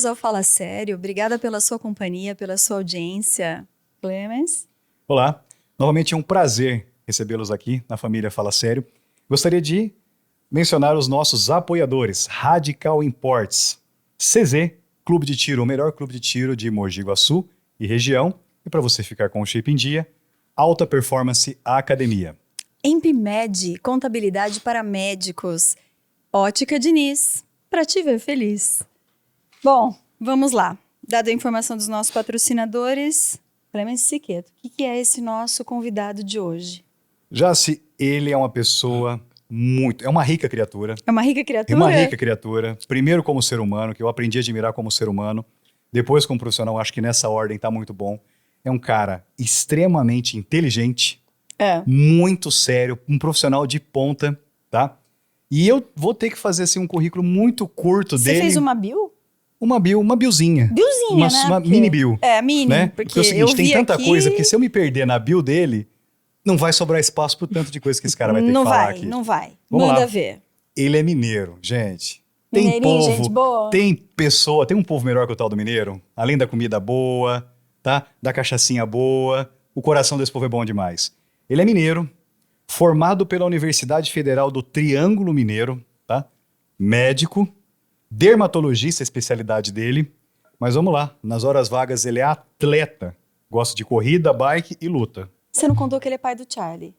ao Fala Sério. Obrigada pela sua companhia, pela sua audiência. Clemens? Olá, novamente é um prazer recebê-los aqui na família Fala Sério. Gostaria de mencionar os nossos apoiadores, Radical Imports, CZ, Clube de Tiro, o melhor clube de tiro de Mogi Guaçu e região. E para você ficar com o shape em dia, Alta Performance Academia. Empimed, contabilidade para médicos. Ótica Diniz, para te ver feliz. Bom, vamos lá. Dada a informação dos nossos patrocinadores, Clemens Siqueto, o que é esse nosso convidado de hoje? Jaci, ele é uma pessoa é uma rica criatura. É uma rica criatura? É uma rica criatura. Primeiro como ser humano, que eu aprendi a admirar como ser humano. Depois como profissional, acho que nessa ordem tá muito bom. É um cara extremamente inteligente, muito sério, um profissional de ponta, tá? E eu vou ter que fazer assim um currículo muito curto dele. Você fez uma bio? Uma biozinha. Biozinha, né? Uma mini bio. É, mini. Né? Porque é o seguinte, tem tanta aqui... coisa, porque se eu me perder na bio dele, não vai sobrar espaço pro tanto de coisa que esse cara vai ter que falar aqui. Não vai. Vamos Manda lá. ver. Ele é mineiro, gente. Tem Mineirinho, povo, gente boa. tem um povo melhor que o tal do mineiro. Além da comida boa, tá? Da cachaçinha boa, o coração desse povo é bom demais. Ele é mineiro, formado pela Universidade Federal do Triângulo Mineiro, tá? Médico, dermatologista, a especialidade dele. Mas vamos lá, nas horas vagas ele é atleta. Gosta de corrida, bike e luta. Você não contou que ele é pai do Charlie.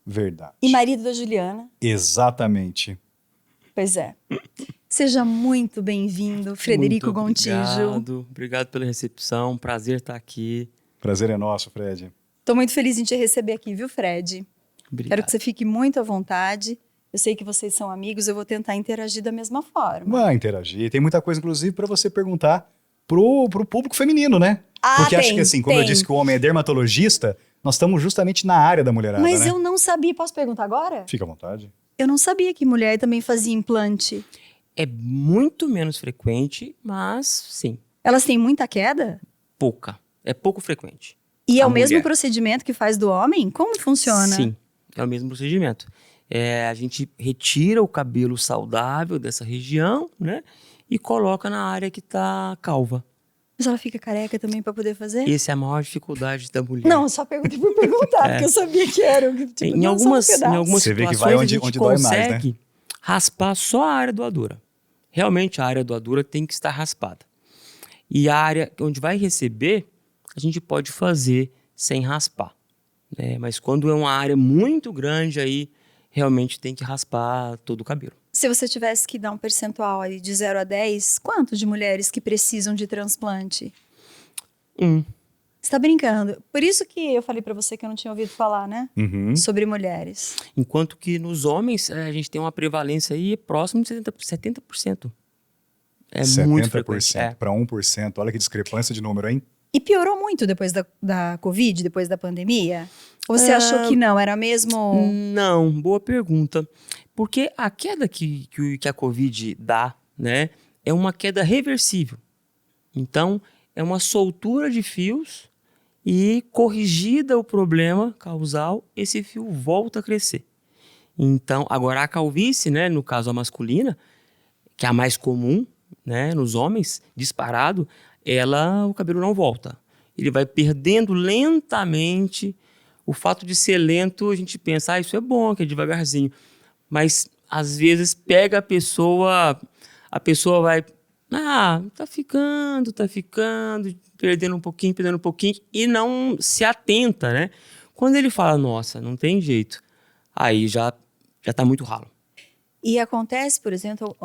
Verdade. E marido da Juliana. Exatamente. Pois é. Seja muito bem-vindo, Frederico Gontijo. Obrigado pela recepção, prazer estar aqui. Prazer é nosso, Fred. Tô muito feliz em te receber aqui, viu, Fred? Obrigado. Quero que você fique muito à vontade. Eu sei que vocês são amigos, eu vou tentar interagir da mesma forma. Vai interagir. Tem muita coisa, inclusive, para você perguntar pro público feminino, né? Ah, porque acho que assim, como eu disse que o homem é dermatologista, nós estamos justamente na área da mulherada, Mas né? eu não sabia. Posso perguntar agora? Fica à vontade. Eu não sabia que mulher também fazia implante. É muito menos frequente, mas sim, Elas têm muita queda? pouca. É pouco frequente. E é A o mesmo mulher. procedimento que faz do homem? Como funciona? Sim, é o mesmo procedimento. A gente retira o cabelo saudável dessa região, né? E coloca na área que está calva. Mas ela fica careca também para poder fazer? Essa é a maior dificuldade da mulher. Não, só perguntei por perguntar, porque eu sabia que era. Tipo, Em não, algumas, só um em pedaço. algumas Você vê que situações vai a gente onde dói mais, consegue né? raspar só a área doadora. Realmente a área doadora tem que estar raspada. E a área onde vai receber, a gente pode fazer sem raspar, né? Mas quando é uma área muito grande, aí realmente tem que raspar todo o cabelo. Se você tivesse que dar um percentual aí de 0 a 10, quanto de mulheres que precisam de transplante? Você tá brincando. Por isso que eu falei pra você que eu não tinha ouvido falar, né? Uhum. Sobre mulheres. Enquanto que nos homens, a gente tem uma prevalência aí próximo de 70%. É muito frequente. 70% para 1%. Olha que discrepância de número, hein? E piorou muito depois da Covid, depois da pandemia? Ou você achou que não? Era mesmo... Não, boa pergunta. Porque a queda que a Covid dá, né, é uma queda reversível. Então, é uma soltura de fios e, corrigida o problema causal, esse fio volta a crescer. Então, agora a calvície, né, no caso a masculina, que é a mais comum, né, nos homens, disparado, o cabelo não volta. Ele vai perdendo lentamente. O fato de ser lento, a gente pensa, isso é bom, que é devagarzinho. Mas, às vezes, pega a pessoa vai, tá ficando, perdendo um pouquinho, e não se atenta, né? Quando ele fala, nossa, não tem jeito, aí já tá muito ralo. E acontece, por exemplo,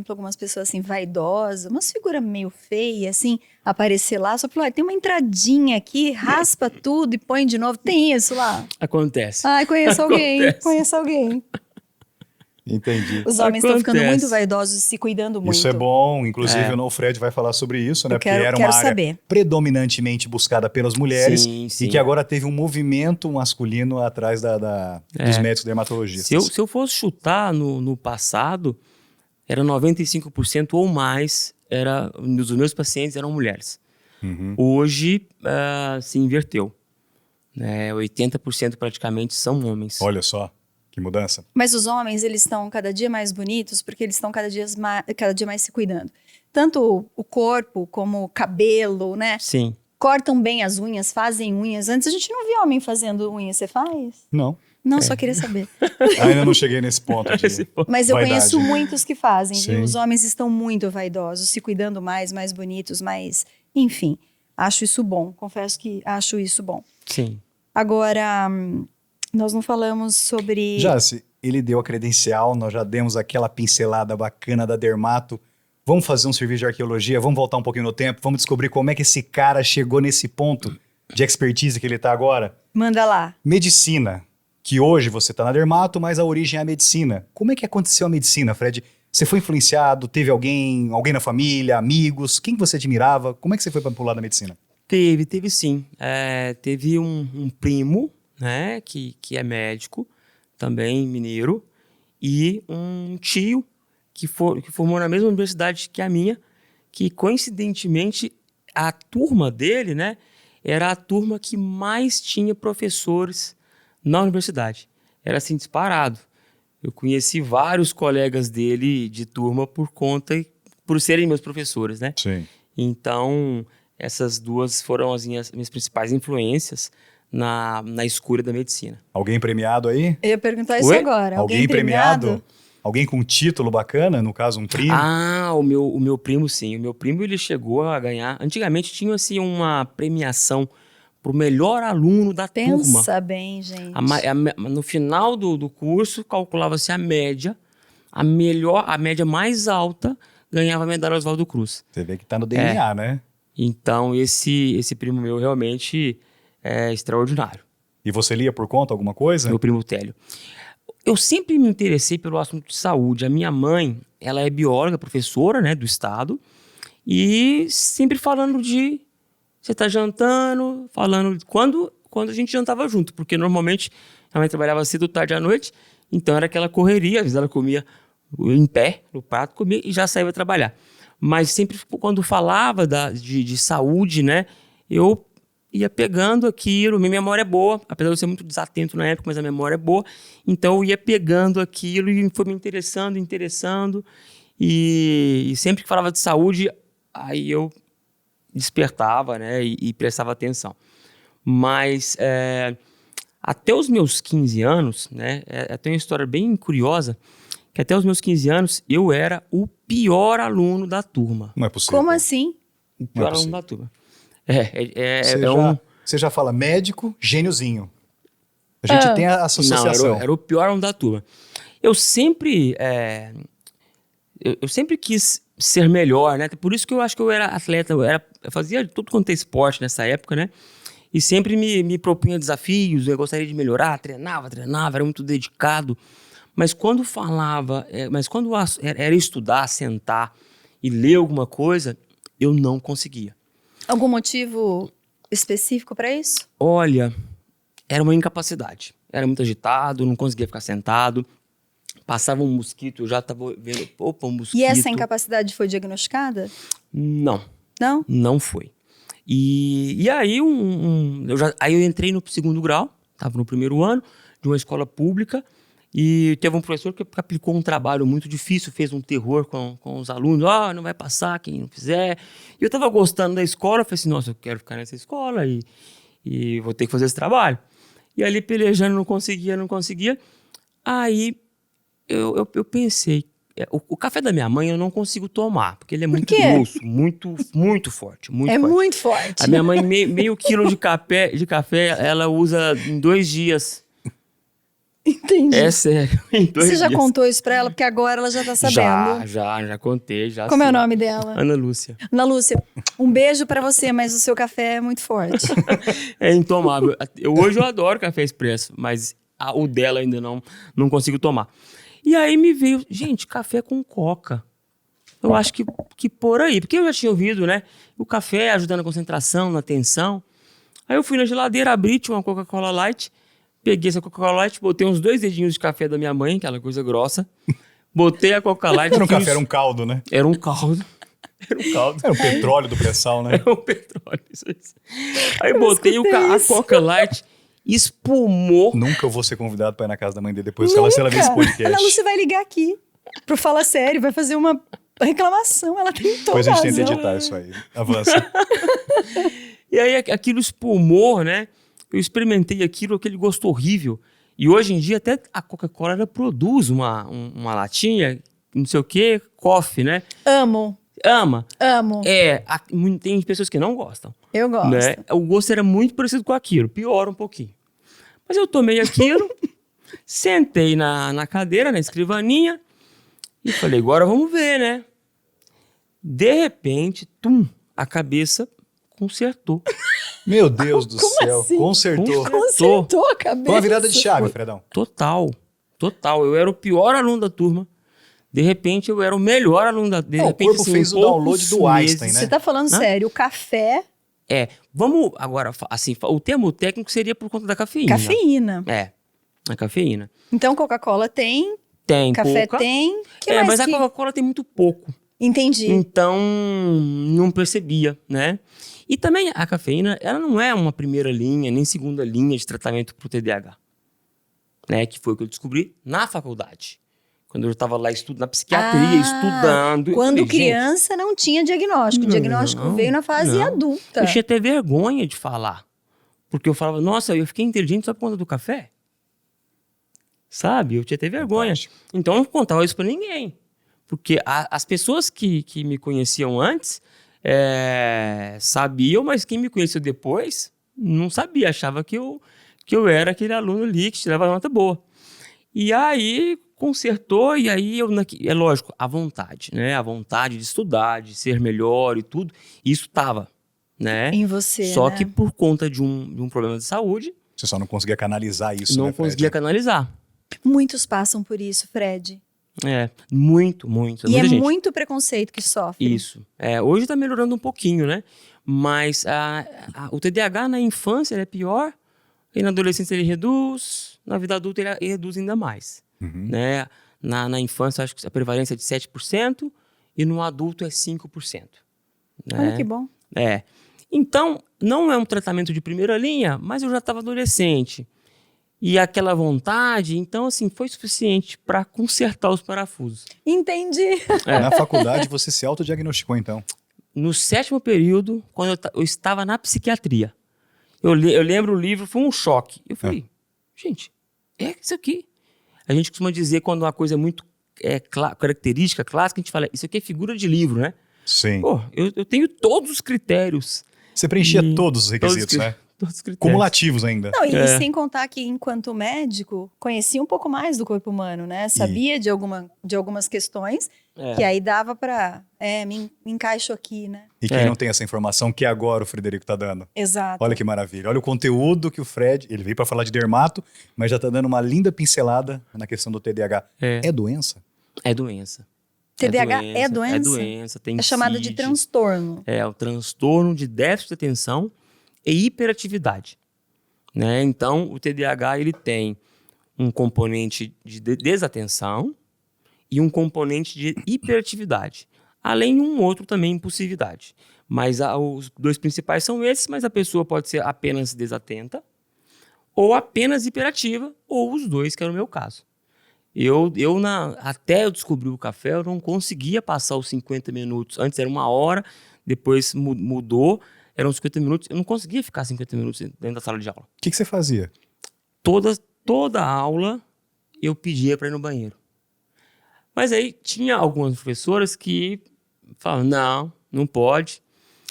algumas pessoas assim, vaidosas, umas figuras meio feias, assim, aparecer lá, só falar, tem uma entradinha aqui, raspa tudo e põe de novo. Tem isso lá? Acontece. Ai, conheço Acontece. alguém. Entendi. Os homens estão ficando Acontece. muito vaidosos e se cuidando muito. Isso é bom. Inclusive, o Fred vai falar sobre isso, né? Eu quero- Porque era quero uma área saber. predominantemente buscada pelas mulheres Sim, e sim. que agora teve um movimento masculino atrás dos médicos dermatologistas. Se eu fosse chutar no passado, era 95% ou mais, os meus pacientes eram mulheres. Uhum. Hoje, se inverteu. Né? 80% praticamente são homens. Olha só. Que mudança. Mas os homens, eles estão cada dia mais bonitos porque eles estão cada dia mais se cuidando. Tanto o corpo como o cabelo, né? Sim. Cortam bem as unhas, fazem unhas. Antes a gente não via homem fazendo unha. Você faz? Não. Não, só queria saber. Ainda não cheguei nesse ponto de Mas eu vaidade. conheço muitos que fazem, viu? Sim. Os homens estão muito vaidosos, se cuidando mais bonitos, mais... Enfim, acho isso bom. Confesso que acho isso bom. Sim. Agora, nós não falamos sobre... Jace, ele deu a credencial, nós já demos aquela pincelada bacana da Dermato. Vamos fazer um serviço de arqueologia, vamos voltar um pouquinho no tempo, vamos descobrir como é que esse cara chegou nesse ponto de expertise que ele está agora. Manda lá. Medicina, que hoje você está na Dermato, mas a origem é a medicina. Como é que aconteceu a medicina, Fred? Você foi influenciado? Teve alguém na família, amigos? Quem você admirava? Como é que você foi para pular da medicina? Teve sim. Teve um primo, né, que é médico, também mineiro, e um tio que formou na mesma universidade que a minha, que coincidentemente a turma dele, né, era a turma que mais tinha professores na universidade. Era assim, disparado. Eu conheci vários colegas dele de turma por serem meus professores, né? Sim. Então, essas duas foram as minhas principais influências na escolha da medicina. Alguém premiado aí? Eu ia perguntar isso Oi? agora. Alguém premiado? Alguém com um título bacana, no caso um primo? Ah, o meu primo, sim. O meu primo, ele chegou a ganhar... Antigamente tinha, assim, uma premiação pro melhor aluno da turma. Pensa bem, gente. No final do curso, calculava-se a média. A média mais alta ganhava a medalha Oswaldo Cruz. Você vê que tá no DNA, né? Então, esse primo meu realmente é extraordinário. E você lia por conta alguma coisa? Meu primo Télio. Eu sempre me interessei pelo assunto de saúde. A minha mãe, ela é bióloga, professora, né, do estado, e sempre falando de... Você tá jantando, falando... Quando a gente jantava junto, porque normalmente a mãe trabalhava cedo, tarde à noite, então era aquela correria, às vezes ela comia em pé, no prato, comia e já saía trabalhar. Mas sempre quando falava de saúde, né, eu ia pegando aquilo, minha memória é boa, apesar de eu ser muito desatento na época, mas a memória é boa, então eu ia pegando aquilo e foi me interessando, e sempre que falava de saúde, aí eu despertava, né, e prestava atenção. Mas até os meus 15 anos, né, tem uma história bem curiosa, que até os meus 15 anos eu era o pior aluno da turma. Não é possível. Como assim? O pior aluno da turma. Você já fala médico, gêniozinho. A gente tem essa associação. Não, era o pior aluno da turma. Eu sempre quis ser melhor, né? Por isso que eu acho que eu era atleta. Eu fazia tudo quanto é esporte nessa época, né? E sempre me propunha desafios, eu gostaria de melhorar, treinava, era muito dedicado. Mas quando era estudar, sentar e ler alguma coisa, eu não conseguia. Algum motivo específico para isso? Olha, era uma incapacidade. Era muito agitado, não conseguia ficar sentado. Passava um mosquito, eu já estava vendo, opa, um mosquito. E essa incapacidade foi diagnosticada? Não. Não? Não foi. E aí, aí eu entrei no segundo grau, estava no primeiro ano, de uma escola pública, e teve um professor que aplicou um trabalho muito difícil, fez um terror com os alunos, não vai passar quem não fizer. E eu estava gostando da escola, falei assim, nossa, eu quero ficar nessa escola e vou ter que fazer esse trabalho. E ali pelejando, não conseguia. Aí eu pensei, o café da minha mãe eu não consigo tomar, porque ele é muito grosso, muito forte. Muito forte. A minha mãe, meio quilo de café, ela usa em 2 dias. Entendi. É sério, em 2 Você já dias. contou isso pra ela? Porque agora ela já tá sabendo. Já contei, já Como sei. é o nome dela? Ana Lúcia. Ana Lúcia, um beijo pra você, mas o seu café é muito forte. É intomável. Hoje eu adoro café expresso, mas o dela ainda não consigo tomar. E aí me veio, gente, café com coca. Eu acho que por aí, porque eu já tinha ouvido, né? O café ajudando na concentração, na atenção. Aí eu fui na geladeira, abri, tinha uma Coca-Cola Light, peguei essa Coca-Cola Light, botei uns 2 dedinhos de café da minha mãe, aquela coisa grossa, botei a Coca-Cola Light. Era um café, era um caldo, né? Era um caldo. Era um petróleo do pré-sal, né? Era um petróleo, isso. Aí botei a Coca Light espumou. Nunca eu vou ser convidado pra ir na casa da mãe dele depois que ela, se ela ver esse Ana podcast. Lúcia vai ligar aqui pro Fala Sério, vai fazer uma reclamação. Ela tem toda Depois a gente tenta razão. editar isso aí. Avança. E aí aquilo espumou, né? Eu experimentei aquele gosto horrível. E hoje em dia até a Coca-Cola ela produz uma latinha, não sei o que, coffee, né? Amo. Ama. Tem pessoas que não gostam. Eu gosto. Né? O gosto era muito parecido com aquilo, piora um pouquinho. Mas eu tomei aquilo, sentei na cadeira, na escrivaninha, e falei, agora vamos ver, né? De repente, a cabeça consertou. Meu Deus do Como céu. assim? Consertou. Consertou a cabeça. Foi uma virada de chave, Fredão. Total. Eu era o pior aluno da turma. De repente, eu era o melhor aluno da turma. O corpo fez o download do Einstein, né? Você tá falando sério, o café... Vamos agora, assim, o termo técnico seria por conta da cafeína. Cafeína. A cafeína. Então, Coca-Cola tem, Tem café pouca. tem... Que mais Mas a que... Coca-Cola tem muito pouco. Entendi. Então, não percebia, né? E também a cafeína, ela não é uma primeira linha, nem segunda linha de tratamento para o TDAH. Né? Que foi o que eu descobri na faculdade. Quando eu estava lá na psiquiatria, estudando. Quando eu falei, criança não tinha diagnóstico. O diagnóstico veio na fase adulta. Eu tinha até vergonha de falar. Porque eu falava, nossa, eu fiquei inteligente só por conta do café. Sabe? Eu tinha até vergonha. Então eu não contava isso para ninguém. Porque as pessoas que me conheciam antes sabiam, mas quem me conheceu depois não sabia. Achava que eu era aquele aluno ali que tirava nota boa. E aí consertou, e aí é lógico, a vontade, né? A vontade de estudar, de ser melhor e tudo, isso estava, né? Em você, Só né? que por conta de um problema de saúde, Você só não conseguia canalizar isso, não né, Fred? conseguia canalizar. Muitos passam por isso, Fred. Muito. E muita é gente. muito preconceito que sofre. Isso. Hoje está melhorando um pouquinho, né? Mas o TDAH na infância ele é pior, e na adolescência ele reduz, na vida adulta ele reduz ainda mais. Né? Na infância, acho que a prevalência é de 7%, e no adulto é 5%. Né? Olha que bom. Então, não é um tratamento de primeira linha, mas eu já estava adolescente. E aquela vontade, então, assim, foi suficiente para consertar os parafusos. Entendi. Na faculdade você se autodiagnosticou, então. No 7º período, quando eu estava na psiquiatria, eu lembro o livro, foi um choque. Eu falei, gente, é isso aqui. A gente costuma dizer, quando uma coisa é muito característica, clássica, a gente fala, isso aqui é figura de livro, né? Sim. Pô, eu tenho todos os critérios. Você preenchia todos os requisitos, né? Todos os critérios. Cumulativos ainda. Não, e sem contar que, enquanto médico, conhecia um pouco mais do corpo humano, né? Sabia de algumas questões que aí dava pra... me encaixo aqui, né? E quem não tem essa informação que agora o Frederico tá dando? Exato. Olha que maravilha. Olha o conteúdo que o Fred... Ele veio para falar de dermato, mas já tá dando uma linda pincelada na questão do TDAH. É doença? É doença. TDAH é doença? É doença, tem É chamada de CID. transtorno. É o transtorno de déficit de atenção e hiperatividade. Né? Então, o TDAH ele tem um componente de desatenção e um componente de hiperatividade. Além de um outro também, impulsividade. Mas os dois principais são esses, mas a pessoa pode ser apenas desatenta ou apenas hiperativa, ou os dois, que era o meu caso. Até eu descobrir o café, eu não conseguia passar os 50 minutos. Antes era 1 hora, depois mudou, eram 50 minutos. Eu não conseguia ficar 50 minutos dentro da sala de aula. O que você fazia? Toda aula eu pedia para ir no banheiro. Mas aí tinha algumas professoras que falavam, não pode.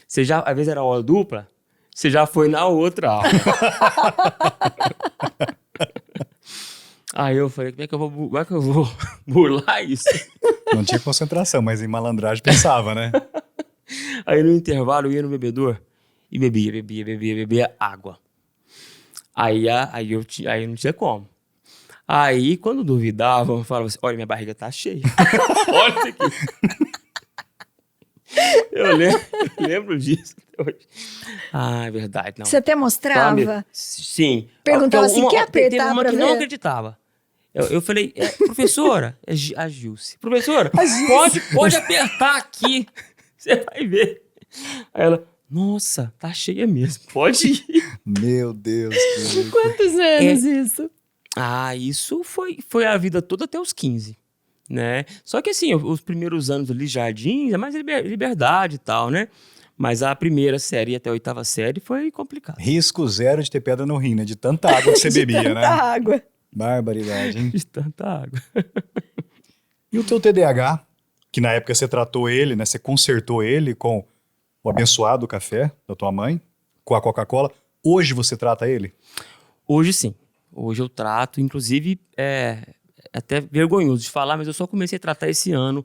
Às vezes era aula dupla, você já foi na outra aula. Aí eu falei, como é que eu vou burlar isso? Não tinha concentração, mas em malandragem pensava, né? Aí no intervalo eu ia no bebedor e bebia água. Aí eu não tinha como. Aí quando duvidavam, eu falava assim, olha, minha barriga tá cheia. Olha isso aqui. Eu lembro disso até hoje. É verdade. Não. Você até mostrava? Sim. Perguntava assim, quer apertar teve uma pra que ver? não acreditava. Eu falei, professora, a Gilce. Professora, pode apertar aqui. Você vai ver. Aí ela, nossa, tá cheia mesmo. Pode ir. Meu Deus. Quantos anos isso? Isso foi a vida toda até os 15, né? Só que assim, os primeiros anos ali, jardins, é mais liberdade e tal, né? Mas a primeira série até a 8ª série foi complicado. Risco zero de ter pedra no rim, né? De tanta água que você bebia, Tanta né? água. Barbaridade, hein? De tanta água. E o teu TDAH, que na época você tratou ele, né? Você consertou ele com o abençoado café da tua mãe, com a Coca-Cola. Hoje você trata ele? Hoje sim. Hoje eu trato, inclusive, é até vergonhoso de falar, mas eu só comecei a tratar esse ano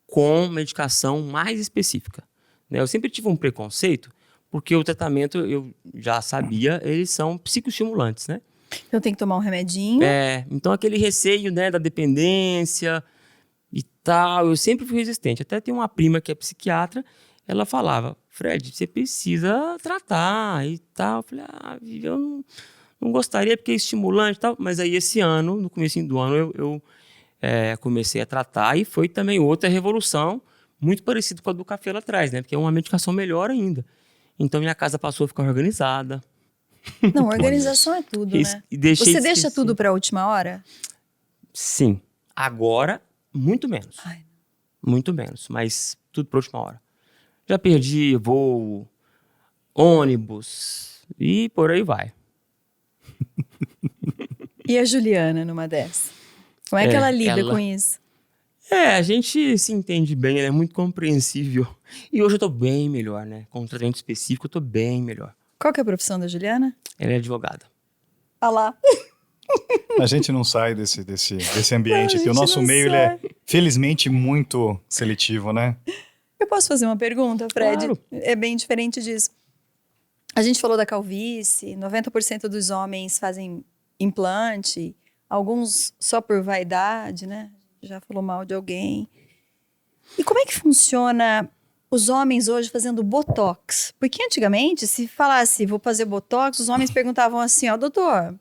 com medicação mais específica, né? Eu sempre tive um preconceito, porque o tratamento, eu já sabia, eles são psicoestimulantes, né? Então tem que tomar um remedinho. Então aquele receio, né, da dependência e tal, eu sempre fui resistente. Até tem uma prima que é psiquiatra, ela falava, Fred, você precisa tratar e tal. Eu falei, Vivi, eu não gostaria porque é estimulante e tal. Mas aí esse ano, no comecinho do ano, eu comecei a tratar e foi também outra revolução, muito parecida com a do café lá atrás, né? Porque é uma medicação melhor ainda. Então minha casa passou a ficar organizada. Não, organização é tudo, né? E deixei Você de deixa esquecer. tudo para a última hora? Sim. Agora, muito menos. Ai. Muito menos, mas tudo para última hora. Já perdi voo, ônibus e por aí vai. E a Juliana numa dessas? Como é que ela lida com isso? A gente se entende bem, ela é muito compreensível. E hoje eu tô bem melhor, né? Com um tratamento específico, eu tô bem melhor. Qual que é a profissão da Juliana? Ela é advogada. Ah lá. A gente não sai desse ambiente Não, a aqui. O gente nosso não meio, ele sai. é, felizmente, muito seletivo, né? Eu posso fazer uma pergunta, Fred? Claro. É bem diferente disso. A gente falou da calvície, 90% dos homens fazem implante, alguns só por vaidade, né? Já falou mal de alguém. E como é que funciona os homens hoje fazendo botox? Porque antigamente, se falasse vou fazer botox, os homens perguntavam assim, ó, doutor,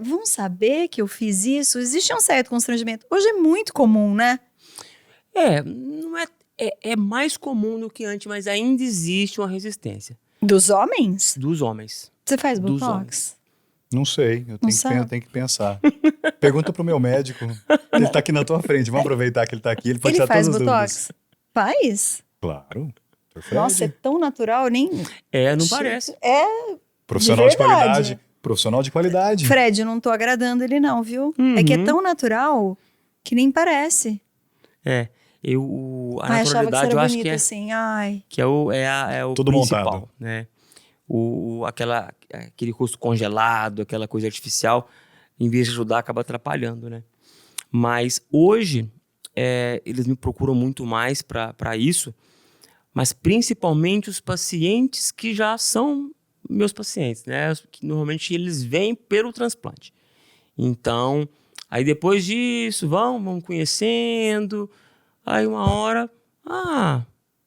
vão saber que eu fiz isso? Existe um certo constrangimento. Hoje é muito comum, né? Não é mais comum do que antes, mas ainda existe uma resistência Dos homens? dos homens. Você faz Dos botox? homens. Não sei, eu sabe? tenho que pensar. Pergunta pro meu médico. Ele tá aqui na tua frente, vamos aproveitar que ele tá aqui. Ele pode Ele tirar faz todas as botox? dúvidas. Faz? Claro. Dr. Fred. Nossa, é tão natural, nem... Não parece. Profissional de de verdade. qualidade. Profissional de qualidade. Fred, eu não tô agradando ele não, viu? É que é tão natural que nem parece. A Ai, achava que você naturalidade era eu acho bonito que é, assim, ai. que é o Tudo principal, montado. né? Aquele rosto congelado, aquela coisa artificial, em vez de ajudar, acaba atrapalhando, né? Mas hoje, eles me procuram muito mais para isso, mas principalmente os pacientes que já são meus pacientes, né? Que normalmente eles vêm pelo transplante. Então, aí depois disso, vão conhecendo, aí uma hora,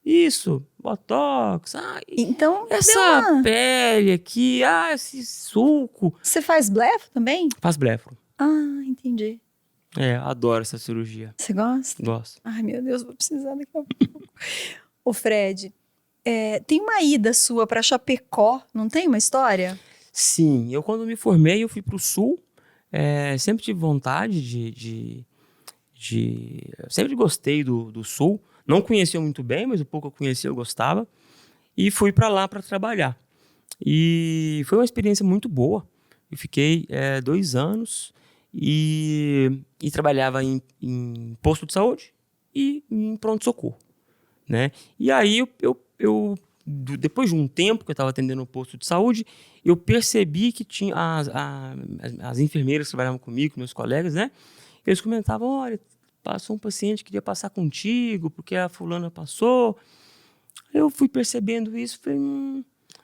isso, botox, Então, essa pele aqui, esse suco. você faz blefo também? Faz blefaro. Ah, entendi. Adoro essa cirurgia. Você gosta? Gosto. Ai, meu Deus, vou precisar daqui a pouco. Ô, Fred, tem uma ida sua pra Chapecó, não tem uma história? Sim, eu quando me formei, eu fui pro Sul. Sempre tive vontade eu sempre gostei do Sul. Não conhecia muito bem, mas o pouco que eu conhecia eu gostava. E fui para lá para trabalhar. E foi uma experiência muito boa. Eu fiquei 2 anos e trabalhava em posto de saúde e em pronto-socorro, né? E aí, depois de um tempo que eu estava atendendo no posto de saúde, eu percebi que tinha as enfermeiras que trabalhavam comigo, meus colegas, né? Eles comentavam, olha, passou um paciente que queria passar contigo, porque a fulana passou. Eu fui percebendo isso, falei,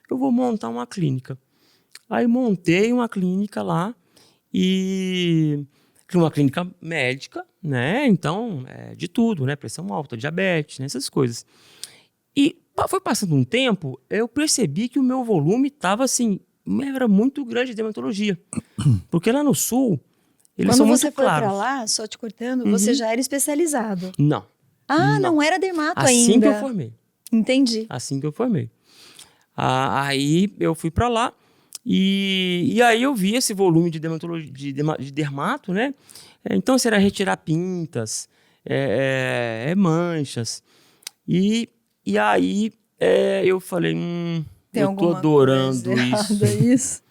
eu vou montar uma clínica. Aí montei uma clínica lá, e uma clínica médica, né? Então, de tudo, né? Pressão alta, diabetes, né? Essas coisas. E foi passando um tempo, eu percebi que o meu volume estava assim, era muito grande de dermatologia. Porque lá no Sul, eles são Quando muito você foi claros. pra lá, só te cortando, você já era especializado. Não. Não era dermato Assim ainda. que eu formei. Entendi. Assim que eu formei. Aí eu fui pra lá E aí eu vi esse volume de dermatologia, de dermato, né? Então, será retirar pintas, manchas. E aí eu falei, Tem eu tô alguma adorando coisa isso. errada, isso.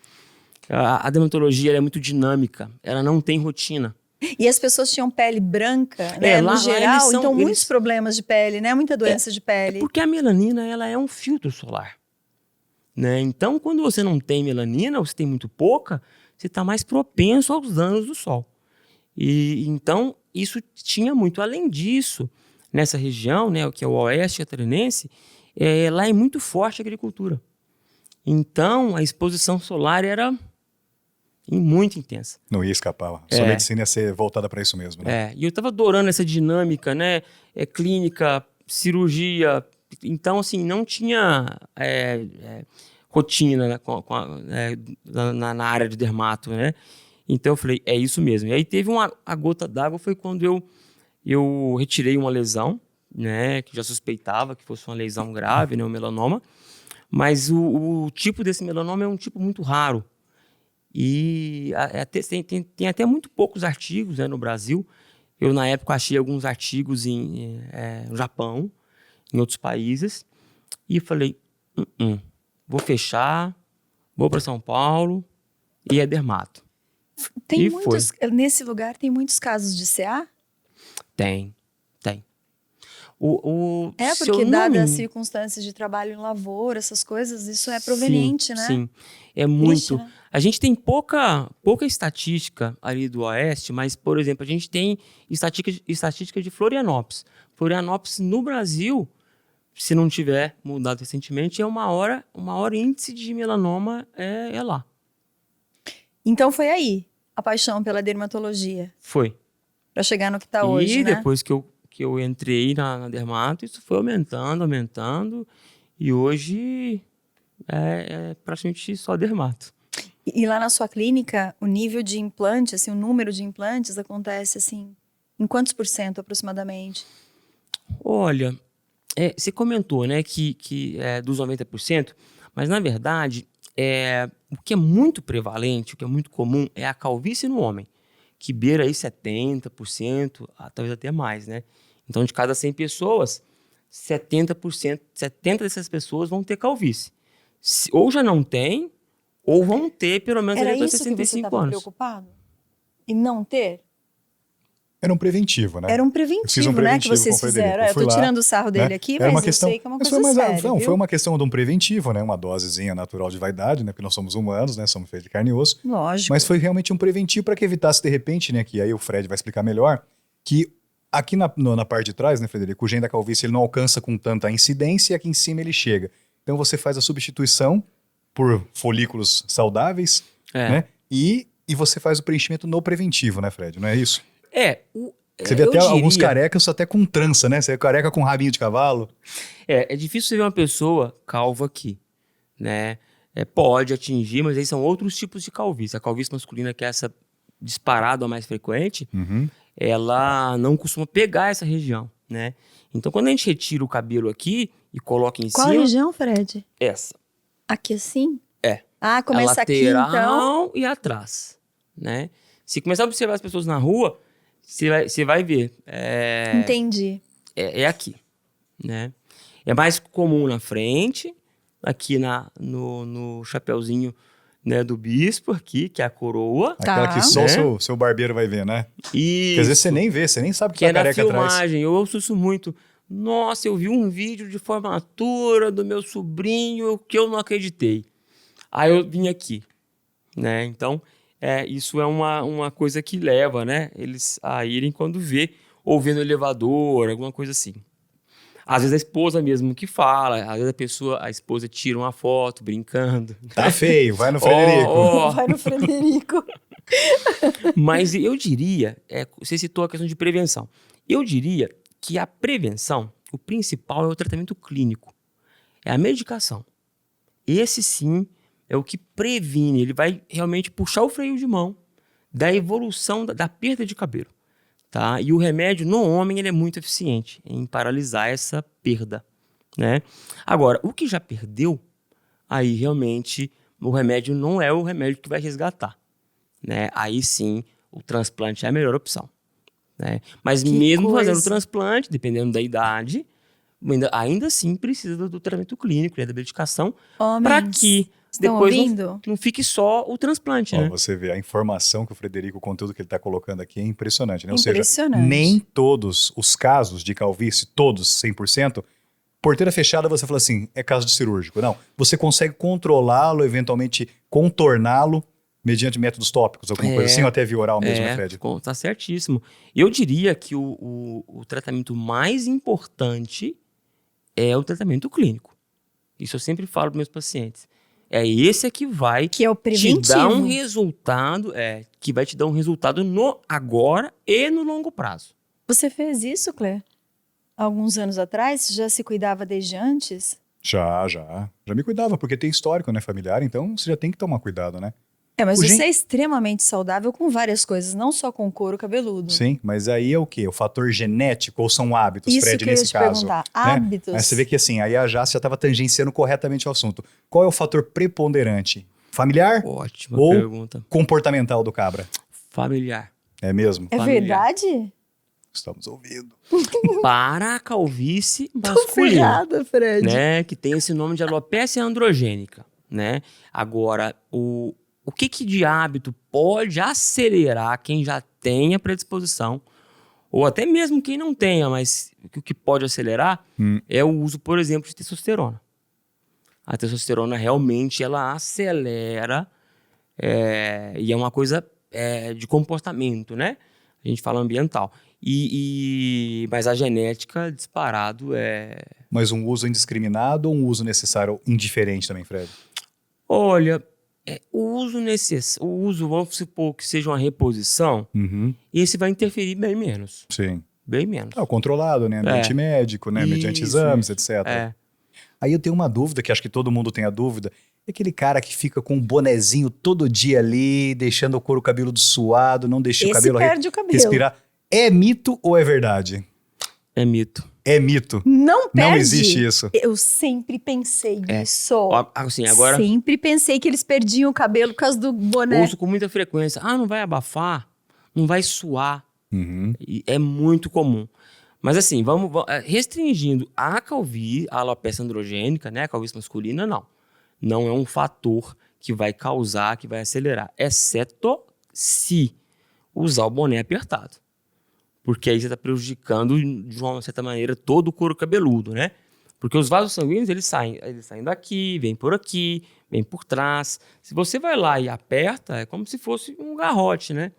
A dermatologia ela é muito dinâmica, ela não tem rotina. E as pessoas tinham pele branca, né? Lá No geral, eles então muitos problemas de pele, né? Muita doença de É pele. porque a melanina ela é um filtro solar, né? Então, quando você não tem melanina, ou você tem muito pouca, você está mais propenso aos danos do sol. E então, isso tinha muito. Além disso, nessa região, né, que é o oeste catarinense, lá é muito forte a agricultura. Então, a exposição solar era muito intensa. Não ia escapar. Sua medicina ia ser voltada para isso mesmo, né? E eu estava adorando essa dinâmica, né? Clínica, cirurgia. Então, assim, não tinha rotina, né, na área de dermato, né? Então, eu falei, é isso mesmo. E aí teve a gota d'água, foi quando eu retirei uma lesão, né? Que já suspeitava que fosse uma lesão grave, né? Um melanoma. Mas o tipo desse melanoma é um tipo muito raro. E tem até muito poucos artigos, né, no Brasil. Eu, na época, achei alguns artigos no Japão, em outros países. E falei, vou fechar, vou para São Paulo e é dermato. Tem E muitos, nesse lugar tem muitos casos de CA? Tem. Se eu Porque não dadas as me- circunstâncias de trabalho em lavoura, essas coisas, isso é proveniente, né? Sim, é muito. Ixi, né? A gente tem pouca estatística ali do Oeste, mas, por exemplo, a gente tem estatística de Florianópolis. Florianópolis, no Brasil, se não tiver mudado recentemente, o maior índice de melanoma é lá. Então foi aí a paixão pela dermatologia, Foi. para chegar no que está E hoje, né? depois que eu entrei na dermato, isso foi aumentando, e hoje é praticamente só dermato. E lá na sua clínica, o nível de implante, assim, o número de implantes acontece assim, em quantos por cento aproximadamente? Olha, você comentou, né, que dos 90%, mas na verdade, o que é muito prevalente, o que é muito comum, é a calvície no homem, que beira aí 70%, talvez até mais, né? Então, de cada 100 pessoas, 70%, 70 dessas pessoas vão ter calvície. Ou já não tem, ou vão ter pelo menos Era até os isso que você 65 estava anos. preocupado? E não ter? Era um preventivo, né? Era um Eu fiz preventivo, né, que vocês com o Frederico. fizeram. Eu fui tô lá, tirando o sarro dele né? aqui, Era uma mas eu questão, sei que é uma mas coisa séria, não, viu? foi uma questão de um preventivo, né? Uma dosezinha natural de vaidade, né? Porque nós somos humanos, né? Somos feitos de carne e osso. Lógico. Mas foi realmente um preventivo para que evitasse de repente, né? Que aí o Fred vai explicar melhor, que aqui na parte de trás, né, Frederico, o gene da calvície ele não alcança com tanta incidência e aqui em cima ele chega. Então você faz a substituição por folículos saudáveis, né? E você faz o preenchimento no preventivo, né, Fred? Não é isso? Você vê eu até alguns diria, carecas até com trança, né? Você é careca com rabinho de cavalo. é difícil você ver uma pessoa calva aqui, né? Pode atingir, mas aí são outros tipos de calvície. A calvície masculina, que é essa disparada mais frequente, ela não costuma pegar essa região, né? Então, quando a gente retira o cabelo aqui e coloca em Qual cima... região, Fred? Essa. Aqui assim? É. Ah, começa a aqui lateral então. e atrás, né? Se começar a observar as pessoas na rua, você vai ver. Entendi. É aqui, né? É mais comum na frente, aqui no chapeuzinho, né, do bispo aqui, que é a coroa. Aquela que só né? o seu barbeiro vai ver, né? Isso. Porque às vezes você nem vê, você nem sabe que Que tá é na careca atrás. filmagem. Eu ouço isso muito. Nossa, eu vi um vídeo de formatura do meu sobrinho que eu não acreditei. Aí eu vim aqui, né? Então, isso é uma coisa que leva, né, eles a irem quando vê, ou vê no elevador, alguma coisa assim. Às vezes a esposa mesmo que fala, às vezes a esposa tira uma foto brincando. Tá feio, vai no Frederico. Vai no Frederico. Mas eu diria, você citou a questão de prevenção. Eu diria que a prevenção, o principal é o tratamento clínico, é a medicação. Esse sim é o que previne, ele vai realmente puxar o freio de mão da evolução da perda de cabelo. Tá? E o remédio no homem ele é muito eficiente em paralisar essa perda, né? Agora, o que já perdeu, aí realmente o remédio não é o remédio que vai resgatar, né? Aí sim, o transplante é a melhor opção, né? Mas Que mesmo fazendo o coisa. transplante, dependendo da idade, ainda assim precisa do tratamento clínico, né, da medicação, para Homens, que estão depois ouvindo? não fique só o transplante, Ó, né? você vê a informação que o Frederico, o conteúdo que ele está colocando aqui é impressionante, né? Ou seja, Impressionante. nem todos os casos de calvície, todos 100%, porteira fechada você fala assim, é caso de cirúrgico. Não, você consegue controlá-lo, eventualmente contorná-lo, mediante métodos tópicos, alguma coisa assim, ou até via oral mesmo, né, Fred? Tá certíssimo. Eu diria que o tratamento mais importante é o tratamento clínico. Isso eu sempre falo para meus pacientes. É esse que vai Que é o te dar um preventivo. resultado, que vai te dar um resultado no agora e no longo prazo. Você fez isso, Clé? Alguns anos atrás? Já se cuidava desde antes? Já me cuidava, porque tem histórico, né, familiar, então você já tem que tomar cuidado, né? Mas O você gen- é extremamente saudável com várias coisas, não só com couro cabeludo. Sim, mas aí é o quê? O fator genético ou são hábitos, Isso Fred, que eu ia nesse te caso? perguntar. Né? Hábitos. Aí você vê que assim, aí a Jace já estava tangenciando corretamente o assunto. Qual é o fator preponderante? Familiar Ótima ou pergunta. comportamental do cabra? Familiar. É mesmo? É familiar. verdade? Estamos ouvindo. Para a calvície Tô masculina, ferrada, Fred. né? Que tem esse nome de alopecia androgênica, né? Agora, o que de hábito pode acelerar quem já tem a predisposição, ou até mesmo quem não tenha, mas o que pode acelerar é o uso, por exemplo, de testosterona. A testosterona realmente ela acelera, e é uma coisa de comportamento, né? A gente fala ambiental. Mas a genética, disparado, Mas um uso indiscriminado ou um uso necessário indiferente também, Fred? Olha, o uso, vamos supor que seja uma reposição, Uhum. esse vai interferir bem menos. Sim. Bem menos. É o controlado, né? Ambiente médico, né? Mediante exames, etc. É. Aí eu tenho uma dúvida, que acho que todo mundo tem a dúvida. É aquele cara que fica com um bonezinho todo dia ali, deixando o couro cabeludo suado, não deixa o Esse cabelo perde o cabelo. respirar. É mito ou é verdade? É mito. É mito. Não perde. Não existe isso. Eu sempre pensei nisso. Assim, agora, Sempre pensei que eles perdiam o cabelo por causa do boné. ouço com muita frequência. Não vai abafar, não vai suar. Uhum. E é muito comum. Mas assim, vamos restringindo a calvície, a alopecia androgênica, né? A calvície masculina, não. Não é um fator que vai causar, que vai acelerar. Exceto se usar o boné apertado. Porque aí você está prejudicando, de uma certa maneira, todo o couro cabeludo, né? Porque os vasos sanguíneos, eles saem daqui, vêm por aqui, vêm por trás. Se você vai lá e aperta, é como se fosse um garrote, né?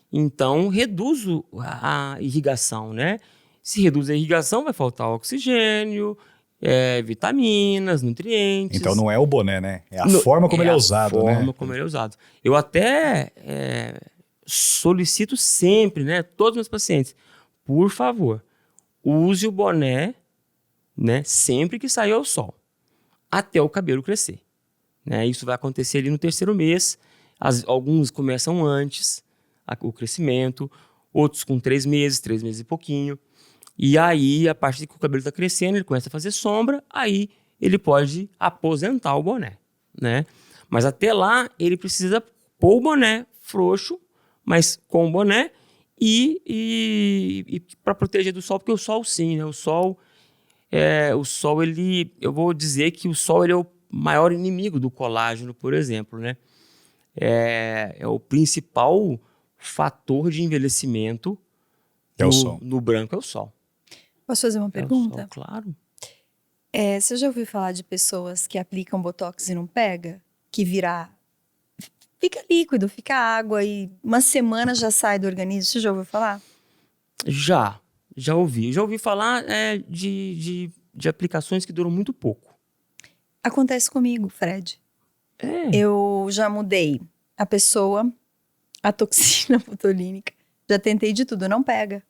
Então, reduz a irrigação, né? Se reduz a irrigação, vai faltar oxigênio, vitaminas, nutrientes. Então não é o boné, né? É a forma como ele é usado, né? A forma como ele é usado. Eu até solicito sempre, né, todos os meus pacientes, por favor, use o boné, né, sempre que sair ao sol, até o cabelo crescer. Né? Isso vai acontecer ali no 3º mês. Alguns começam antes, o crescimento, outros com 3 meses e pouquinho. E aí, a partir que o cabelo está crescendo, ele começa a fazer sombra, aí ele pode aposentar o boné, né? Mas até lá, ele precisa pôr o boné frouxo, mas com o boné, e para proteger do sol, porque o sol sim, né? O sol, eu vou dizer que o sol ele é o maior inimigo do colágeno, por exemplo, né? É o principal fator de envelhecimento o sol. No branco, é o sol. Posso fazer uma pergunta? É o sol, claro. Você já ouviu falar de pessoas que aplicam botox e não pega? Que fica líquido, fica água e uma semana já sai do organismo. Você já ouviu falar? Já ouvi. Já ouvi falar de aplicações que duram muito pouco. Acontece comigo, Fred. Eu já mudei a pessoa, a toxina botulínica. Já tentei de tudo, não pega.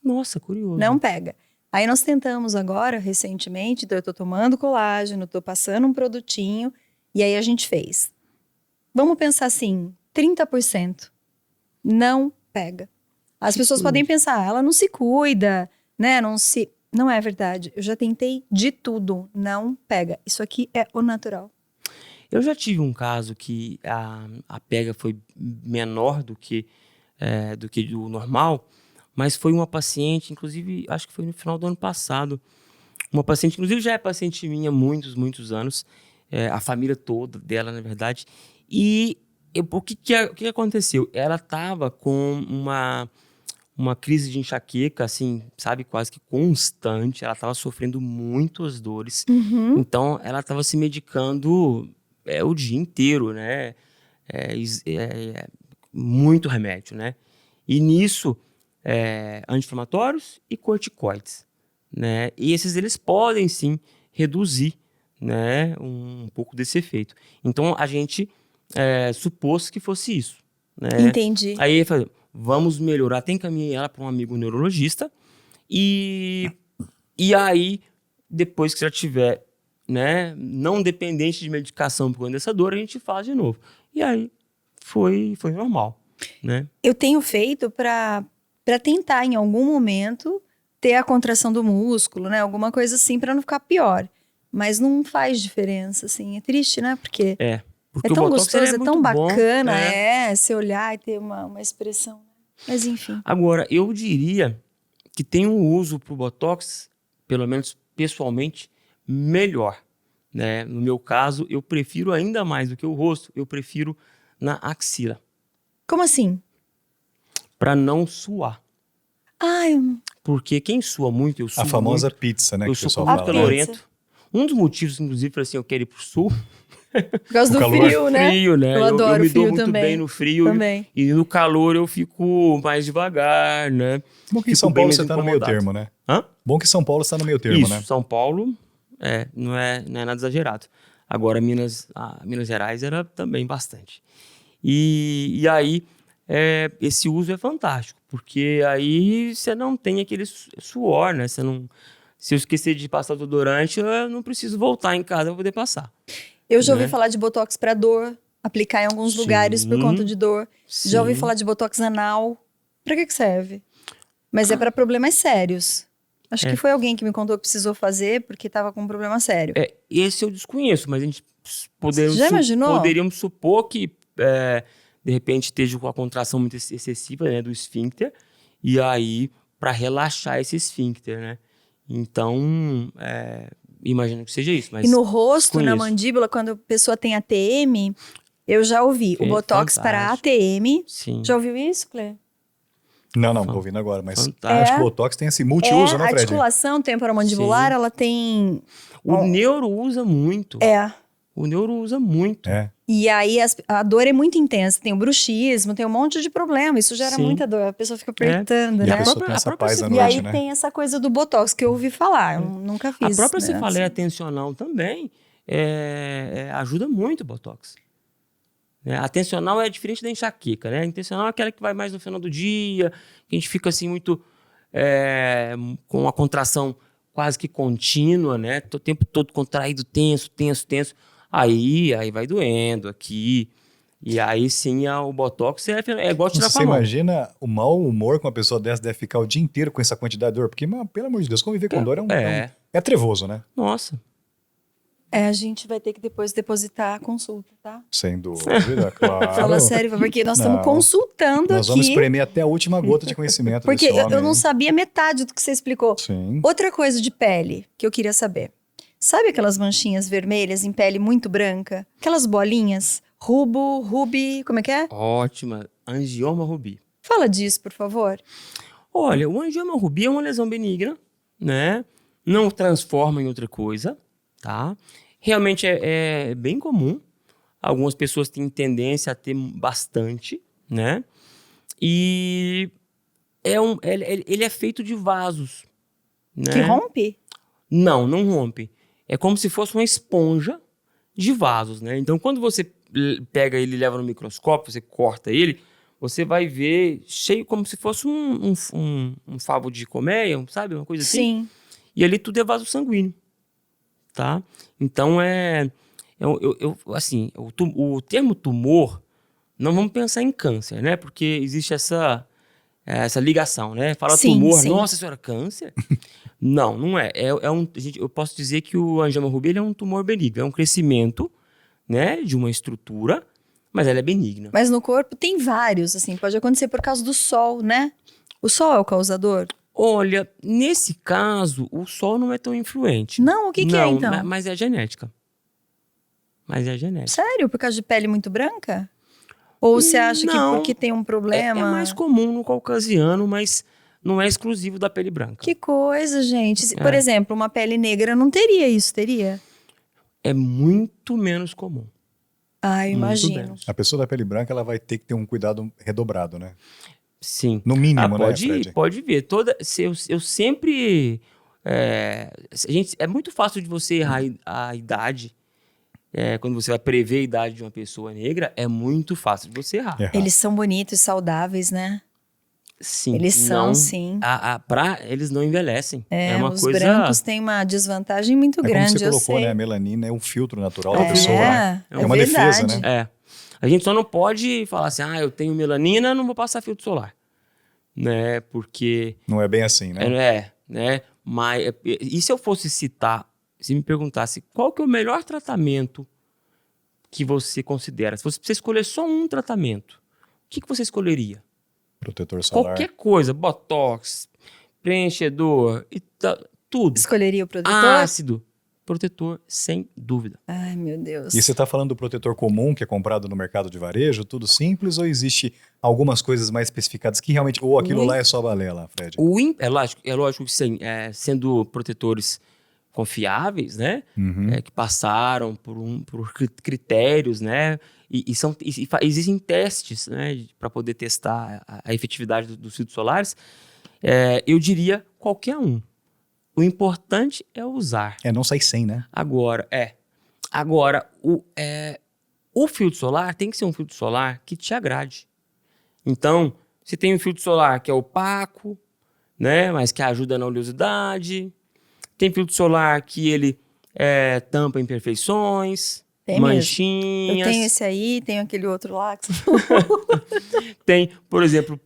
Nossa, curioso. Não pega. Aí nós tentamos agora, recentemente, então eu tô tomando colágeno, tô passando um produtinho, e aí a gente fez. Vamos pensar assim, 30%. Não pega. As pessoas podem pensar, ela não se cuida, né? Não é verdade. Eu já tentei de tudo, não pega. Isso aqui é o natural. Eu já tive um caso que a pega foi menor do que do normal, mas foi uma paciente, inclusive, acho que foi no final do ano passado, uma paciente, inclusive já é paciente minha há muitos, muitos anos, a família toda dela, na verdade, e o que aconteceu? Ela estava com uma crise de enxaqueca, assim, sabe, quase que constante, ela estava sofrendo muitas dores, Uhum. então ela estava se medicando o dia inteiro, né, muito remédio, né, e nisso, anti-inflamatórios e corticoides, né, e esses eles podem sim reduzir, né, um pouco desse efeito. Então a gente supôs que fosse isso, né. Entendi. Aí ele falou, vamos melhorar, até encaminhei ela para um amigo neurologista e aí depois que já tiver, né, não dependente de medicação por conta dessa dor, a gente faz de novo. E aí foi normal, né. Eu tenho feito para tentar, em algum momento, ter a contração do músculo, né? Alguma coisa assim, para não ficar pior. Mas não faz diferença, assim. É triste, né? Porque é Porque o tão Botox, ele gostoso, é tão muito bom, bacana, você olhar e ter uma expressão. Mas enfim. Agora, eu diria que tem um uso pro Botox, pelo menos pessoalmente, melhor, né? No meu caso, eu prefiro ainda mais do que o rosto, eu prefiro na axila, Como assim? para não suar. Ah, eu... Porque quem sua muito, eu suo A famosa muito, pizza, né? eu Que o sou pessoal muito fala. calorento. Um dos motivos, inclusive, para assim, eu quero ir pro sul, Por causa O do calor. frio, né? frio, né? Eu adoro me frio dou muito também. bem no frio Também. e no calor eu fico mais devagar, né? Bom que em Fico São bem Paulo mais você tá no meio incomodado. termo, né? Hã? Bom que São Paulo está no meio termo, Isso, né? São Paulo não é nada exagerado. Agora, Minas Gerais era também bastante. E aí, esse uso é fantástico, porque aí você não tem aquele suor, né? Você não, se eu esquecer de passar o desodorante, eu não preciso voltar em casa para poder passar. Eu já ouvi Né? falar de botox para dor, aplicar em alguns lugares por conta de dor. Já ouvi Sim. falar de botox anal. Pra que serve? Mas é para problemas sérios. Acho que foi alguém que me contou que precisou fazer porque tava com um problema sério. Esse eu desconheço, mas a gente Já imaginou? poderíamos supor que, de repente, esteja com a contração muito excessiva, né, do esfíncter, e aí, para relaxar esse esfíncter, né? Então, imagino que seja isso, mas E no rosto, na desconheço. mandíbula, quando a pessoa tem ATM, eu já ouvi. O botox para Fantástico. ATM. Sim. Já ouviu isso, Clê? Não, tô ouvindo agora, mas Fantástico. acho que o Botox tem esse multiuso, a né, Fred? articulação temporomandibular, Sim. ela tem... O neuro usa muito. O neuro usa muito. É. E aí a dor é muito intensa. Tem o bruxismo, tem um monte de problema. Isso gera Sim. muita dor. A pessoa fica apertando, E né? a pessoa própria- tem a essa própria paz à cefaleia- E noite, aí né? tem essa coisa do botox que eu ouvi falar. Eu nunca fiz. A própria né? cefaleia atencional também ajuda muito o Botox. A tensional é diferente da enxaqueca, né? A intencional é aquela que vai mais no final do dia, que a gente fica assim muito com uma contração quase que contínua, né? O tempo todo contraído, tenso. Aí vai doendo aqui. E aí sim o Botox é igual tirar com Você a mão. imagina o mau humor que uma pessoa dessa deve ficar o dia inteiro com essa quantidade de dor? Porque, pelo amor de Deus, conviver com dor é trevoso, né? Nossa. A gente vai ter que depois depositar a consulta, tá? Sem dúvida, claro. Fala sério, porque nós estamos Não. consultando Nós vamos aqui. espremer até a última gota de conhecimento Porque desse homem. eu não aí. sabia metade do que você explicou. Sim. Outra coisa de pele que eu queria saber. Sabe aquelas manchinhas vermelhas em pele muito branca? Aquelas bolinhas? Rubi, como é que é? Ótima. Angioma rubi. Fala disso, por favor. Olha, o angioma rubi é uma lesão benigna, né? Não transforma em outra coisa, tá? Realmente é bem comum. Algumas pessoas têm tendência a ter bastante, né? E ele é feito de vasos, né? Que rompe? Não rompe. É como se fosse uma esponja de vasos, né? Então, quando você pega ele e leva no microscópio, você corta ele, você vai ver cheio como se fosse um favo de colmeia, sabe? Uma coisa assim. Sim. E ali tudo é vaso sanguíneo, tá? Então, assim, o termo tumor, não vamos pensar em câncer, né? Porque existe essa ligação, né? Fala Sim, tumor, sim. nossa senhora, câncer? Não é. Eu posso dizer que o angioma rubi ele é um tumor benigno, é um crescimento, né, de uma estrutura, mas ela é benigna. Mas no corpo tem vários, assim, pode acontecer por causa do sol, né? O sol é o causador? Olha, nesse caso, o sol não é tão influente. Não, o que é, Não, então? mas é a genética. Mas é a genética. Sério? Por causa de pele muito branca? Ou você acha que Não, porque tem um É problema? mais comum no caucasiano, mas não é exclusivo da pele branca. Que coisa, gente. Por É. exemplo, uma pele negra não teria isso, teria? É muito menos comum. Ah, eu Muito imagino. menos. A pessoa da pele branca, ela vai ter que ter um cuidado redobrado, né? Sim. No mínimo, né, pode, Fred? pode ver. Eu sempre... é muito fácil de você errar a idade. Quando você vai prever a idade de uma pessoa negra, é muito fácil de você errar. Errar. Eles são bonitos e saudáveis, né? Sim. Eles são, não, sim. Eles não envelhecem. É uma Os coisa... brancos têm uma desvantagem muito É como grande, você eu colocou, sei. né? A melanina é um filtro natural É da um pessoa, né? É É uma defesa, verdade. né? A gente só não pode falar assim, eu tenho melanina, não vou passar filtro solar. Né? Porque... Não é bem assim, né? né? Mas, e se eu fosse citar, se me perguntasse qual que é o melhor tratamento que você considera? Se você escolher só um tratamento, o que você escolheria? Protetor solar. Qualquer coisa, botox, preenchedor, tudo. Escolheria o protetor? Ácido, protetor, sem dúvida. Ai, meu Deus. E você está falando do protetor comum que é comprado no mercado de varejo, tudo simples, ou existe algumas coisas mais especificadas que realmente, ou aquilo lá é só balela, Fred? É lógico que sim, sendo protetores confiáveis, né? Uhum. Que passaram por critérios, né? Existem testes, né? Para poder testar a efetividade dos filtros solares. Eu diria qualquer um. O importante é usar. Não sai sem, né? Agora, o filtro solar tem que ser um filtro solar que te agrade. Então, se tem um filtro solar que é opaco, né? Mas que ajuda na oleosidade. Tem filtro solar que ele tampa imperfeições, Tem manchinhas. Eu tenho esse aí, tenho aquele outro lá. Que você... Tem, por exemplo,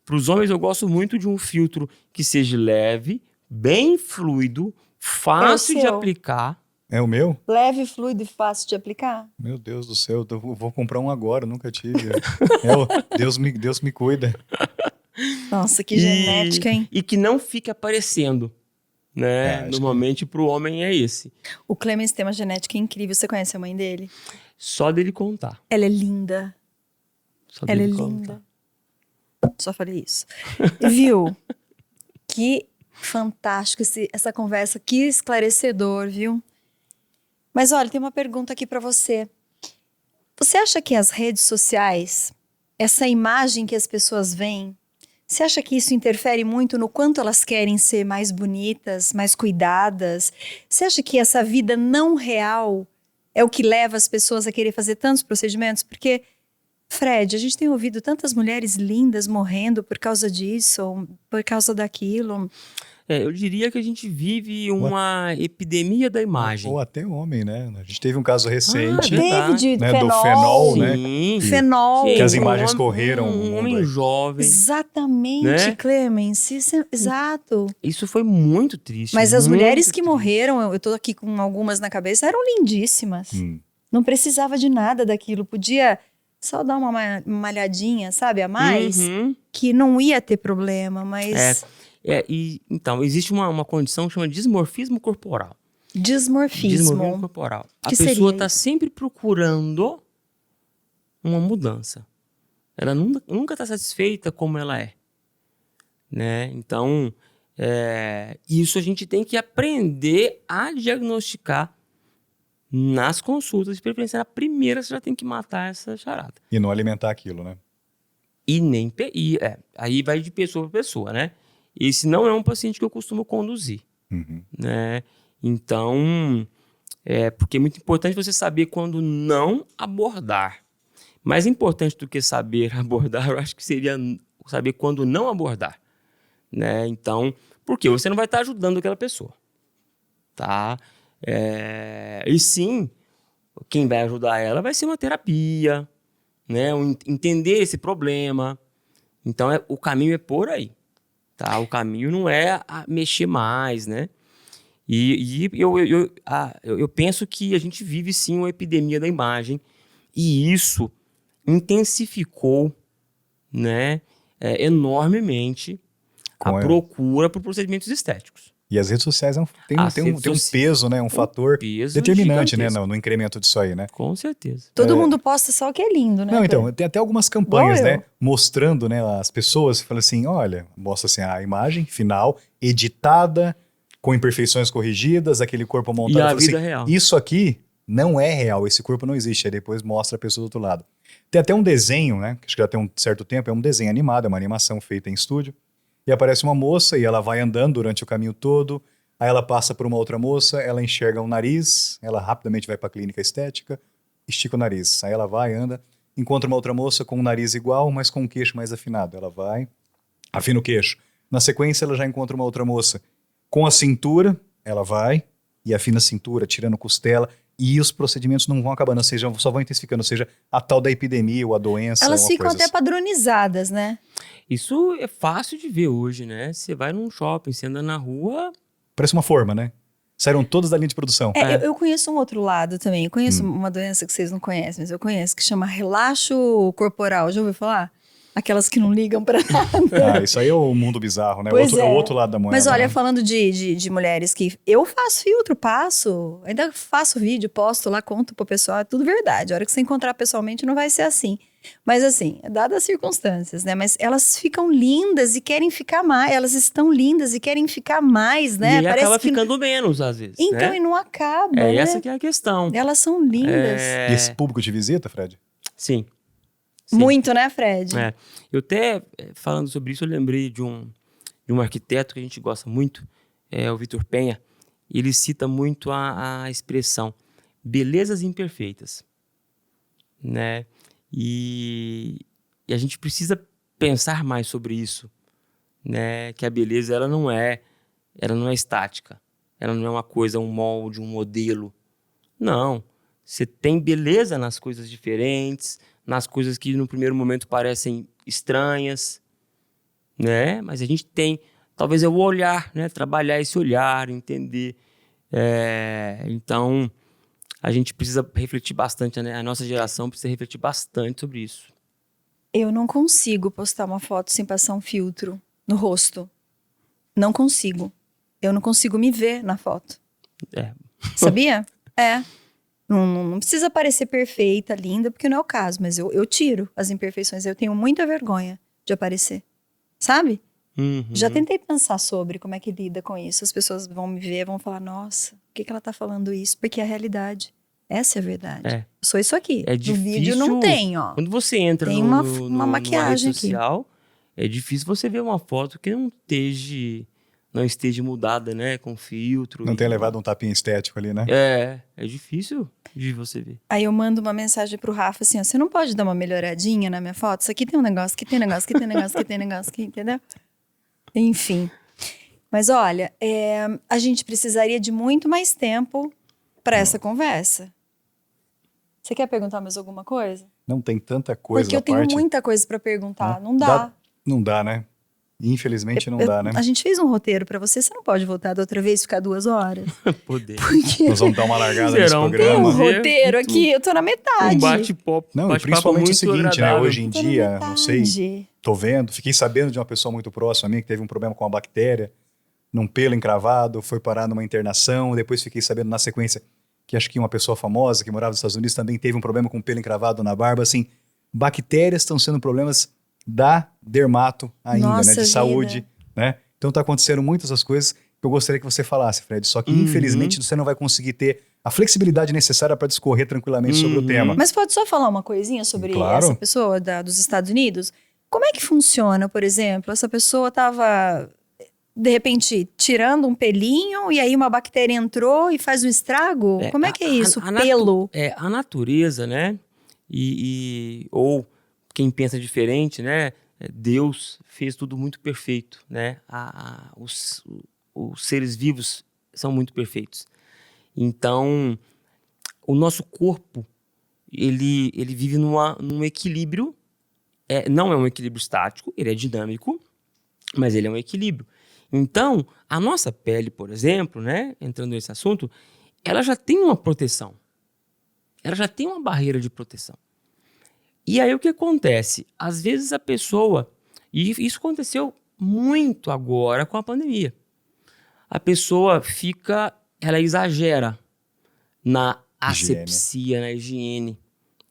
para os homens eu gosto muito de um filtro que seja leve, bem fluido, fácil de seu. aplicar. É o meu? Leve, fluido e fácil de aplicar. Meu Deus do céu, eu vou comprar um agora, nunca tive. Deus me cuida. Nossa, que genética, hein? E que não fique aparecendo. Né? Acho Normalmente para o homem é esse. O Clemens tem uma genética incrível. Você conhece a mãe dele? Só dele contar. Ela é linda. Só Ela é dele contar. linda. Só falei isso. Viu? Que fantástico essa conversa. Que esclarecedor, viu? Mas olha, tem uma pergunta aqui pra você. Você acha que as redes sociais, essa imagem que as pessoas veem, você acha que isso interfere muito no quanto elas querem ser mais bonitas, mais cuidadas? Você acha que essa vida não real é o que leva as pessoas a querer fazer tantos procedimentos? Porque, Fred, a gente tem ouvido tantas mulheres lindas morrendo por causa disso, ou por causa daquilo. Eu diria que a gente vive uma epidemia da imagem. Ou até homem, né? A gente teve um caso recente, Teve de né, fenol. do fenol, Sim. né? Fenol. Que as Um imagens homem- correram no Um mundo homem aí. jovem. Exatamente, Né? Clemens. Exato. Isso foi muito triste. Mas as muito mulheres que triste. morreram, eu tô aqui com algumas na cabeça, eram lindíssimas. Hum. Não precisava de nada daquilo. Podia só dar uma malhadinha, sabe, a mais, Uhum. que não ia ter problema, mas Então, existe uma condição que chama dismorfismo corporal. dismorfismo. corporal. A Que pessoa seria está isso? sempre procurando uma mudança. Ela nunca está satisfeita como ela é. Né? Então, isso a gente tem que aprender a diagnosticar nas consultas. De preferência, na primeira você já tem que matar essa charada. E não alimentar aquilo, né? Aí vai de pessoa para pessoa, né? Esse não é um paciente que eu costumo conduzir. Uhum. Né? Então, porque é muito importante você saber quando não abordar. Mais importante do que saber abordar, eu acho que seria saber quando não abordar. Né? Então, porque você não vai estar ajudando aquela pessoa. Tá? E sim, quem vai ajudar ela vai ser uma terapia, né? Entender esse problema. Então, o caminho é por aí. Tá? O caminho não é a mexer mais, né? E eu penso que a gente vive sim uma epidemia da imagem e isso intensificou, né, enormemente a procura por procedimentos estéticos. E as redes sociais tem um peso, né? Um fator peso determinante, né? No incremento disso aí, né? Com certeza. Todo mundo posta só o que é lindo, né? Não, então, tem até algumas campanhas, né? Mostrando, né, as pessoas, falam assim, olha, mostra assim a imagem final, editada, com imperfeições corrigidas, aquele corpo montado. E a vida assim, real. Isso aqui não é real, esse corpo não existe. Aí depois mostra a pessoa do outro lado. Tem até um desenho, né? Que acho que já tem um certo tempo, é um desenho animado, é uma animação feita em estúdio. E aparece uma moça e ela vai andando durante o caminho todo. Aí ela passa por uma outra moça, ela enxerga um nariz, ela rapidamente vai para a clínica estética, estica o nariz. Aí ela vai, anda, encontra uma outra moça com um nariz igual, mas com um queixo mais afinado. Ela vai, afina o queixo. Na sequência, ela já encontra uma outra moça com a cintura, ela vai e afina a cintura, tirando costela. E os procedimentos não vão acabando, ou seja, só vão intensificando, ou seja, a tal da epidemia ou a doença. Elas ficam até padronizadas, né? Isso é fácil de ver hoje, né? Você vai num shopping, você anda na rua... Parece uma forma, né? Saíram todas da linha de produção. Eu conheço um outro lado também. Eu conheço uma doença que vocês não conhecem, mas eu conheço, que chama relaxo corporal. Já ouviu falar? Aquelas que não ligam pra nada. Isso aí é o mundo bizarro, né? Pois é o outro lado da moeda. Mas olha, né? falando de mulheres que... Eu faço filtro, passo. Ainda faço vídeo, posto lá, conto pro pessoal. É tudo verdade. A hora que você encontrar pessoalmente não vai ser assim. Mas assim, dadas as circunstâncias, né? Mas elas ficam lindas e querem ficar mais. Elas estão lindas e querem ficar mais, né? E aí acaba ficando menos, às vezes, Então, né? e não acaba, né? Essa que é a questão. Elas são lindas. E esse público te visita, Fred? Sim. Muito, né, Fred? Eu até, falando sobre isso, eu lembrei de um arquiteto que a gente gosta muito, o Vitor Penha. Ele cita muito a expressão belezas imperfeitas, né? E a gente precisa pensar mais sobre isso, né? Que a beleza ela não é estática, ela não é uma coisa, um molde, um modelo. Não, você tem beleza nas coisas diferentes, nas coisas que no primeiro momento parecem estranhas, né? Mas a gente tem, talvez é o olhar, né? Trabalhar esse olhar, entender. Então, a gente precisa refletir bastante, né? A nossa geração precisa refletir bastante sobre isso. Eu não consigo postar uma foto sem passar um filtro no rosto. Não consigo. Eu não consigo me ver na foto. Sabia? Não precisa parecer perfeita, linda, porque não é o caso. Mas eu tiro as imperfeições. Eu tenho muita vergonha de aparecer. Sabe? Já tentei pensar sobre como é que lida com isso. As pessoas vão me ver, vão falar, nossa, por que ela tá falando isso? Porque é a realidade. Essa é a verdade. Eu sou isso aqui. Difícil, no vídeo não tem, ó. Quando você entra tem uma maquiagem numa rede social, é difícil você ver uma foto que não esteja mudada, né? Com filtro. Não tenha levado um tapinha estético ali, né? É difícil de você ver. Aí eu mando uma mensagem pro Rafa assim, ó, você não pode dar uma melhoradinha na minha foto? Isso aqui tem um negócio, aqui tem um negócio, aqui tem um negócio, aqui tem um negócio, aqui, entendeu? Enfim. Mas olha, a gente precisaria de muito mais tempo para essa conversa. Você quer perguntar mais alguma coisa? Não tem tanta coisa. Porque eu tenho muita coisa para perguntar. Não dá. Não dá, né? Infelizmente não dá, né? A gente fez um roteiro para você não pode voltar da outra vez e ficar 2 horas. Poder. Nós vamos dar uma largada nesse programa. Tem um roteiro aqui, eu tô na metade. Um bate-papo. Não, e principalmente o seguinte, né? Hoje em dia, não sei, tô vendo, fiquei sabendo de uma pessoa muito próxima a mim que teve um problema com uma bactéria, num pelo encravado, foi parar numa internação, depois fiquei sabendo na sequência que acho que uma pessoa famosa que morava nos Estados Unidos também teve um problema com um pelo encravado na barba, assim, bactérias estão sendo problemas da dermato ainda, Nossa, né? De saúde, né? Então tá acontecendo muitas das coisas que eu gostaria que você falasse, Fred, só que infelizmente você não vai conseguir ter a flexibilidade necessária para discorrer tranquilamente sobre o tema. Mas pode só falar uma coisinha sobre essa pessoa dos Estados Unidos? Como é que funciona, por exemplo? Essa pessoa estava, de repente, tirando um pelinho e aí uma bactéria entrou e faz um estrago? Como é que é isso? Pelo? A natureza, né? Ou quem pensa diferente, né? Deus fez tudo muito perfeito, né? Os seres vivos são muito perfeitos. Então, o nosso corpo, ele vive num equilíbrio. Não é um equilíbrio estático, ele é dinâmico, mas ele é um equilíbrio. Então, a nossa pele, por exemplo, né, entrando nesse assunto, ela já tem uma proteção. Ela já tem uma barreira de proteção. E aí o que acontece? Às vezes a pessoa, e isso aconteceu muito agora com a pandemia, a pessoa ela exagera na asepsia, na higiene,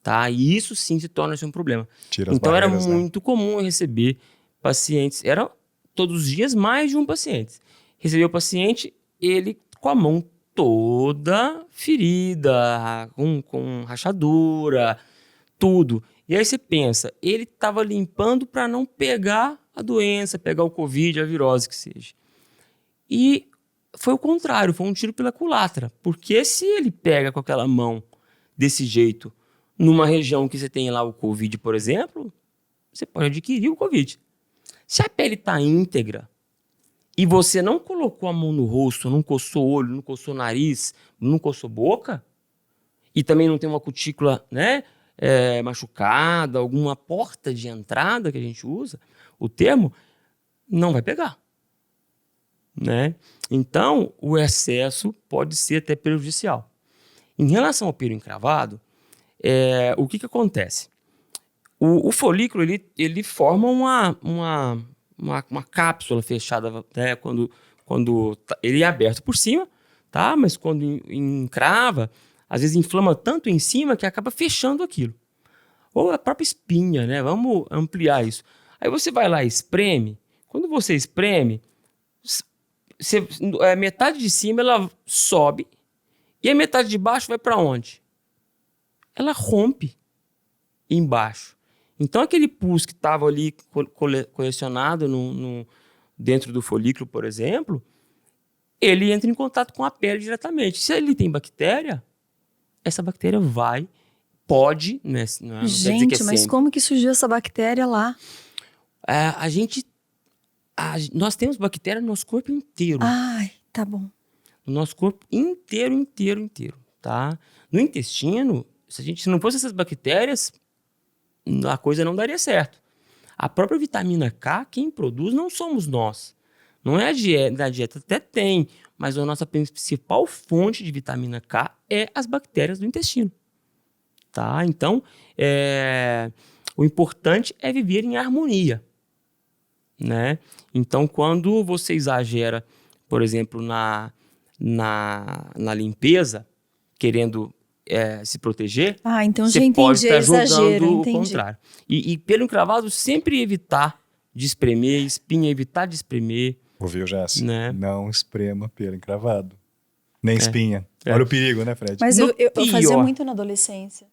tá? E isso sim se torna um problema. Tira as Então era barreiras, né? muito comum eu receber pacientes, era todos os dias mais de um paciente. Receber o paciente, ele com a mão toda ferida, com rachadura, tudo. E aí você pensa, ele estava limpando para não pegar a doença, pegar o Covid, a virose que seja. E foi o contrário, foi um tiro pela culatra. Porque se ele pega com aquela mão desse jeito, numa região que você tem lá o Covid, por exemplo, você pode adquirir o Covid. Se a pele está íntegra e você não colocou a mão no rosto, não coçou o olho, não coçou o nariz, não coçou boca, e também não tem uma cutícula, né, machucada, alguma porta de entrada que a gente usa, o termo, não vai pegar. Né? Então, o excesso pode ser até prejudicial. Em relação ao pelo encravado, o que acontece? O folículo ele forma uma cápsula fechada, né? Quando ele é aberto por cima, tá? Mas quando encrava, às vezes inflama tanto em cima que acaba fechando aquilo. Ou a própria espinha, né? Vamos ampliar isso. Aí você vai lá e espreme. Quando você espreme, a metade de cima ela sobe e a metade de baixo vai para onde? Ela rompe embaixo. Então aquele pus que estava ali colecionado dentro do folículo, por exemplo, ele entra em contato com a pele diretamente. Se ele tem bactéria, essa bactéria pode, né? Não Gente, dizer que mas sempre. como que surgiu essa bactéria lá? Nós temos bactéria no nosso corpo inteiro. Ai, tá bom. No nosso corpo inteiro, tá? No intestino, se não fosse essas bactérias, a coisa não daria certo. A própria vitamina K, quem produz não somos nós. Não é da dieta, até tem, mas a nossa principal fonte de vitamina K é as bactérias do intestino. Tá? Então, o importante é viver em harmonia. Né? Então, quando você exagera, por exemplo, na limpeza, querendo se proteger, então você já pode entendi, estar exagero, jogando o entendi. contrário. E pelo encravado, sempre evitar de espremer, espinha, evitar de espremer. Ouviu, Jassi? Né? Não esprema pelo encravado. Nem espinha. É. Olha o perigo, né, Fred? Mas No eu fazia pior. muito na adolescência.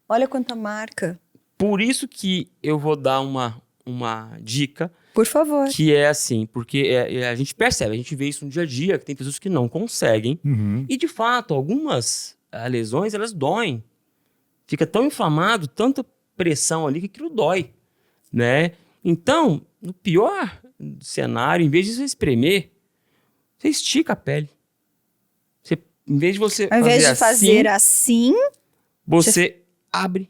Olha quanta marca. Por isso que eu vou dar uma dica, Por favor. que é assim, porque a gente percebe, a gente vê isso no dia a dia, que tem pessoas que não conseguem. Uhum. E, de fato, algumas lesões, elas doem. Fica tão inflamado, tanta pressão ali, que aquilo dói, né? Então, no pior cenário, em vez de você espremer, você estica a pele. Em vez de você Ao invés de fazer assim, você abre,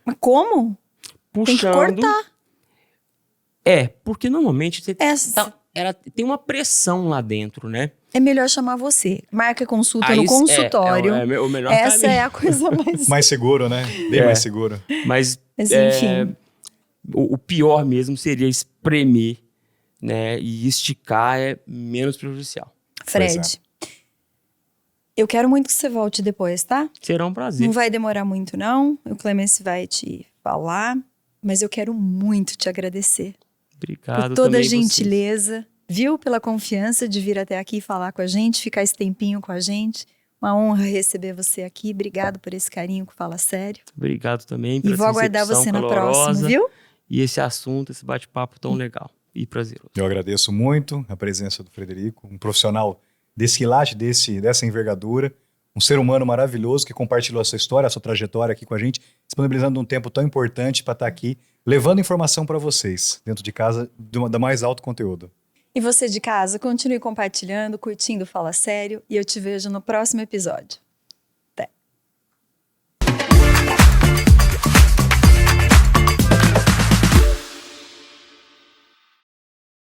mas como? puxando. Tem que cortar. Porque normalmente você Essa- ela tem uma pressão lá dentro, né? É melhor chamar você. Marca consulta Aí no consultório. o melhor Essa caminho. é a coisa mais... Mais seguro, né? Bem mais seguro. Mas, Mas enfim. o pior mesmo seria espremer, né? E esticar é menos prejudicial. Fred, eu quero muito que você volte depois, tá? Será um prazer. Não vai demorar muito, não. O Clemence vai te falar. Mas eu quero muito te agradecer. Obrigado Por toda a também vocês. gentileza, viu? Pela confiança de vir até aqui falar com a gente, ficar esse tempinho com a gente. Uma honra receber você aqui. Obrigado por esse carinho que fala sério. Obrigado também E pela vou aguardar recepção você na calorosa próxima, viu? E esse assunto, esse bate-papo tão legal e prazeroso. Eu agradeço muito a presença do Frederico, um profissional desse quilate, dessa envergadura, um ser humano maravilhoso que compartilhou a sua história, a sua trajetória aqui com a gente, disponibilizando um tempo tão importante para estar aqui, levando informação para vocês, dentro de casa, da mais alto conteúdo. E você de casa, continue compartilhando, curtindo Fala Sério e eu te vejo no próximo episódio.